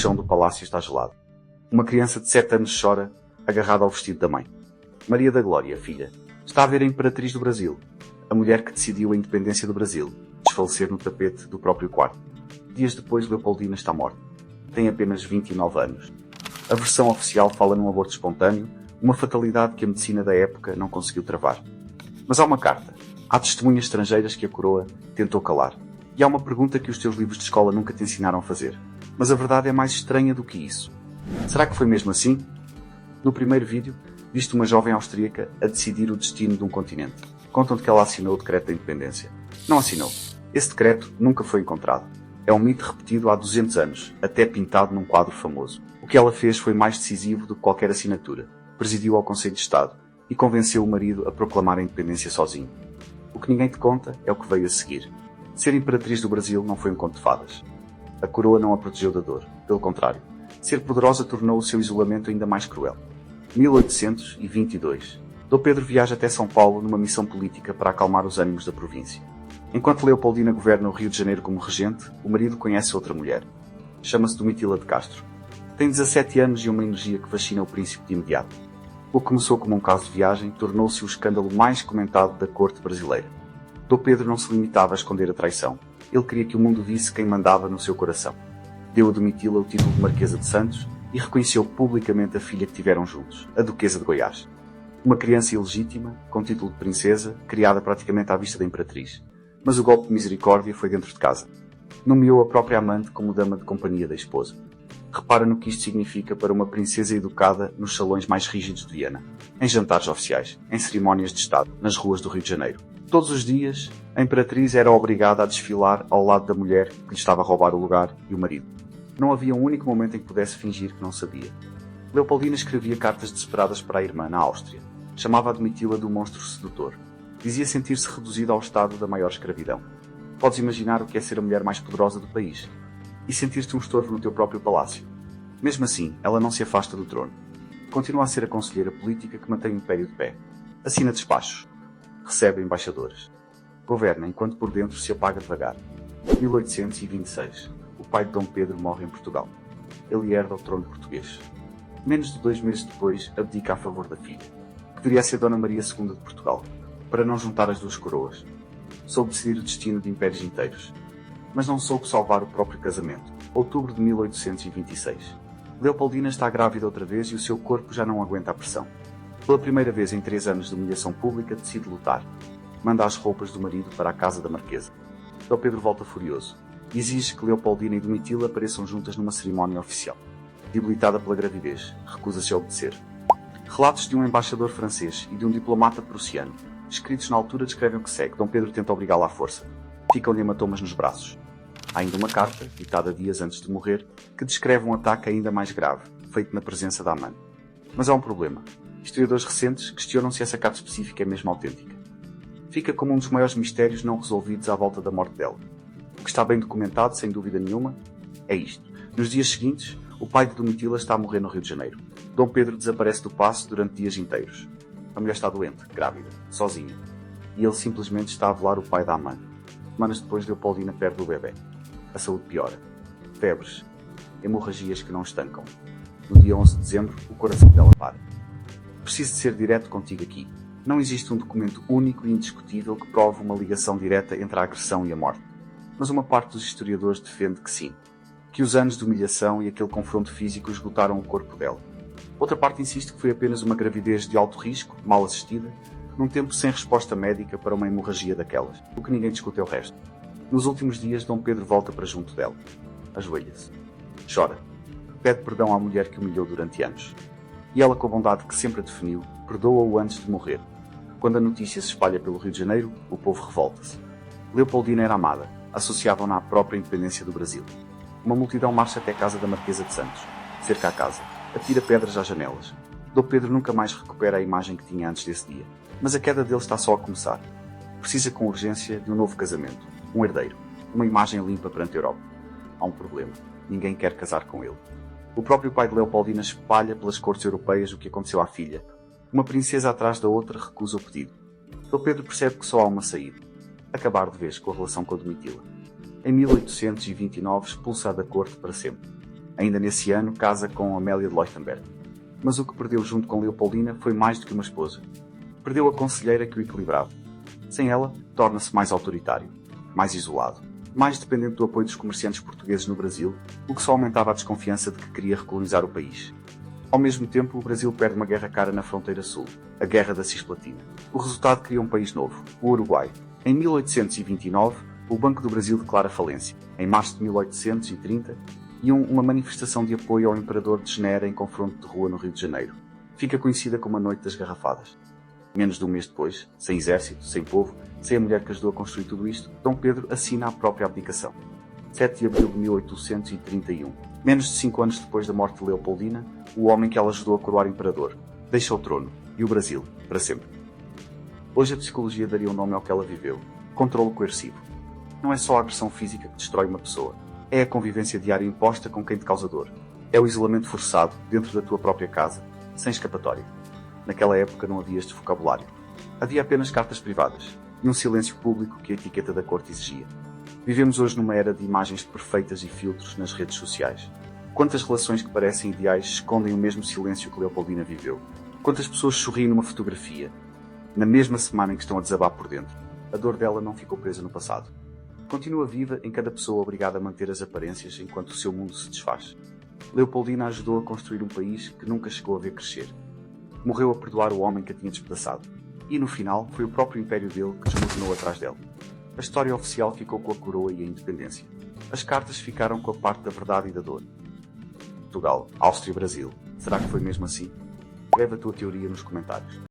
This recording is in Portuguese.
chão do palácio está gelado. Uma criança de 7 anos chora, agarrada ao vestido da mãe. Maria da Glória, filha, está a ver a imperatriz do Brasil, a mulher que decidiu a independência do Brasil, desfalecer no tapete do próprio quarto. Dias depois, Leopoldina está morta. Tem apenas 29 anos. A versão oficial fala num aborto espontâneo, uma fatalidade que a medicina da época não conseguiu travar. Mas há uma carta. Há testemunhas estrangeiras que a coroa tentou calar. E há uma pergunta que os teus livros de escola nunca te ensinaram a fazer. Mas a verdade é mais estranha do que isso. Será que foi mesmo assim? No primeiro vídeo, viste uma jovem austríaca a decidir o destino de um continente. Contam-te que ela assinou o decreto da independência. Não assinou. Esse decreto nunca foi encontrado. É um mito repetido há 200 anos, até pintado num quadro famoso. O que ela fez foi mais decisivo do que qualquer assinatura. Presidiu ao Conselho de Estado e convenceu o marido a proclamar a independência sozinho. O que ninguém te conta é o que veio a seguir. Ser imperatriz do Brasil não foi um conto de fadas. A coroa não a protegeu da dor. Pelo contrário, ser poderosa tornou o seu isolamento ainda mais cruel. 1822. Dom Pedro viaja até São Paulo numa missão política para acalmar os ânimos da província. Enquanto Leopoldina governa o Rio de Janeiro como regente, o marido conhece outra mulher. Chama-se Domitila de Castro. Tem 17 anos e uma energia que fascina o príncipe de imediato. O que começou como um caso de viagem tornou-se o escândalo mais comentado da corte brasileira. Dom Pedro não se limitava a esconder a traição. Ele queria que o mundo visse quem mandava no seu coração. Deu a Domitila o título de Marquesa de Santos e reconheceu publicamente a filha que tiveram juntos, a Duquesa de Goiás. Uma criança ilegítima, com título de princesa, criada praticamente à vista da imperatriz. Mas o golpe de misericórdia foi dentro de casa. Nomeou a própria amante como dama de companhia da esposa. Repara no que isto significa para uma princesa educada nos salões mais rígidos de Viena, em jantares oficiais, em cerimónias de Estado, nas ruas do Rio de Janeiro. Todos os dias, a imperatriz era obrigada a desfilar ao lado da mulher que lhe estava a roubar o lugar e o marido. Não havia um único momento em que pudesse fingir que não sabia. Leopoldina escrevia cartas desesperadas para a irmã, na Áustria. Chamava a Domitila do monstro sedutor. Dizia sentir-se reduzida ao estado da maior escravidão. Podes imaginar o que é ser a mulher mais poderosa do país. E sentir-te um estorvo no teu próprio palácio. Mesmo assim, ela não se afasta do trono. Continua a ser a conselheira política que mantém o império de pé. Assina despachos. Recebe embaixadores. Governa enquanto por dentro se apaga devagar. 1826. O pai de Dom Pedro morre em Portugal. Ele herda o trono português. Menos de 2 meses depois, abdica a favor da filha, que viria a ser Dona Maria II de Portugal, para não juntar as duas coroas. Soube decidir o destino de impérios inteiros. Mas não soube salvar o próprio casamento. Outubro de 1826. Leopoldina está grávida outra vez e o seu corpo já não aguenta a pressão. Pela primeira vez em 3 anos de humilhação pública, decide lutar. Manda as roupas do marido para a casa da Marquesa. Dom Pedro volta furioso e exige que Leopoldina e Domitila apareçam juntas numa cerimónia oficial. Debilitada pela gravidez, recusa-se a obedecer. Relatos de um embaixador francês e de um diplomata prussiano, escritos na altura, descrevem o que segue. Dom Pedro tenta obrigá-la à força. Ficam-lhe hematomas nos braços. Há ainda uma carta, ditada dias antes de morrer, que descreve um ataque ainda mais grave, feito na presença da amante. Mas há um problema. Historiadores recentes questionam se essa carta específica é mesmo autêntica. Fica como um dos maiores mistérios não resolvidos à volta da morte dela. O que está bem documentado, sem dúvida nenhuma, é isto. Nos dias seguintes, o pai de Domitila está a morrer no Rio de Janeiro. Dom Pedro desaparece do paço durante dias inteiros. A mulher está doente, grávida, sozinha. E ele simplesmente está a velar o pai da amante. Semanas depois, Leopoldina perde o bebê. A saúde piora. Febres. Hemorragias que não estancam. No dia 11 de dezembro, o coração dela para. Preciso de ser direto contigo aqui. Não existe um documento único e indiscutível que prove uma ligação direta entre a agressão e a morte. Mas uma parte dos historiadores defende que sim. Que os anos de humilhação e aquele confronto físico esgotaram o corpo dela. Outra parte insiste que foi apenas uma gravidez de alto risco, mal assistida, num tempo sem resposta médica para uma hemorragia daquelas. O que ninguém discute é o resto. Nos últimos dias, Dom Pedro volta para junto dela. Ajoelha-se. Chora. Pede perdão à mulher que humilhou durante anos. E ela, com a bondade que sempre a definiu, perdoa-o antes de morrer. Quando a notícia se espalha pelo Rio de Janeiro, o povo revolta-se. Leopoldina era amada. Associavam-na à própria independência do Brasil. Uma multidão marcha até a casa da Marquesa de Santos. Cerca a casa. Atira pedras às janelas. Dom Pedro nunca mais recupera a imagem que tinha antes desse dia. Mas a queda dele está só a começar. Precisa com urgência de um novo casamento. Um herdeiro. Uma imagem limpa perante a Europa. Há um problema. Ninguém quer casar com ele. O próprio pai de Leopoldina espalha pelas cortes europeias o que aconteceu à filha. Uma princesa atrás da outra recusa o pedido. Dom Pedro percebe que só há uma saída. Acabar de vez com a relação com a Domitila. Em 1829 expulsa-a da corte para sempre. Ainda nesse ano, casa com Amélia de Leuchtenberg. Mas o que perdeu junto com Leopoldina foi mais do que uma esposa. Perdeu a conselheira que o equilibrava. Sem ela, torna-se mais autoritário, mais isolado, mais dependente do apoio dos comerciantes portugueses no Brasil, o que só aumentava a desconfiança de que queria recolonizar o país. Ao mesmo tempo, o Brasil perde uma guerra cara na fronteira sul, a Guerra da Cisplatina. O resultado cria um país novo, o Uruguai. Em 1829, o Banco do Brasil declara falência. Em março de 1830, uma manifestação de apoio ao imperador degenera em confronto de rua no Rio de Janeiro. Fica conhecida como a Noite das Garrafadas. Menos de um mês depois, sem exército, sem povo, sem a mulher que ajudou a construir tudo isto, Dom Pedro assina a própria abdicação. 7 de abril de 1831. Menos de 5 anos depois da morte de Leopoldina, o homem que ela ajudou a coroar imperador deixa o trono, e o Brasil, para sempre. Hoje a psicologia daria um nome ao que ela viveu: controlo coercivo. Não é só a agressão física que destrói uma pessoa, é a convivência diária imposta com quem te causa dor. É o isolamento forçado dentro da tua própria casa, sem escapatória. Naquela época não havia este vocabulário. Havia apenas cartas privadas e um silêncio público que a etiqueta da corte exigia. Vivemos hoje numa era de imagens perfeitas e filtros nas redes sociais. Quantas relações que parecem ideais escondem o mesmo silêncio que Leopoldina viveu? Quantas pessoas sorriem numa fotografia, na mesma semana em que estão a desabar por dentro? A dor dela não ficou presa no passado. Continua viva em cada pessoa obrigada a manter as aparências enquanto o seu mundo se desfaz. Leopoldina ajudou a construir um país que nunca chegou a ver crescer. Morreu a perdoar o homem que a tinha despedaçado. E no final foi o próprio império dele que desmoronou atrás dela. A história oficial ficou com a coroa e a independência. As cartas ficaram com a parte da verdade e da dor. Portugal, Áustria e Brasil. Será que foi mesmo assim? Escreve a tua teoria nos comentários.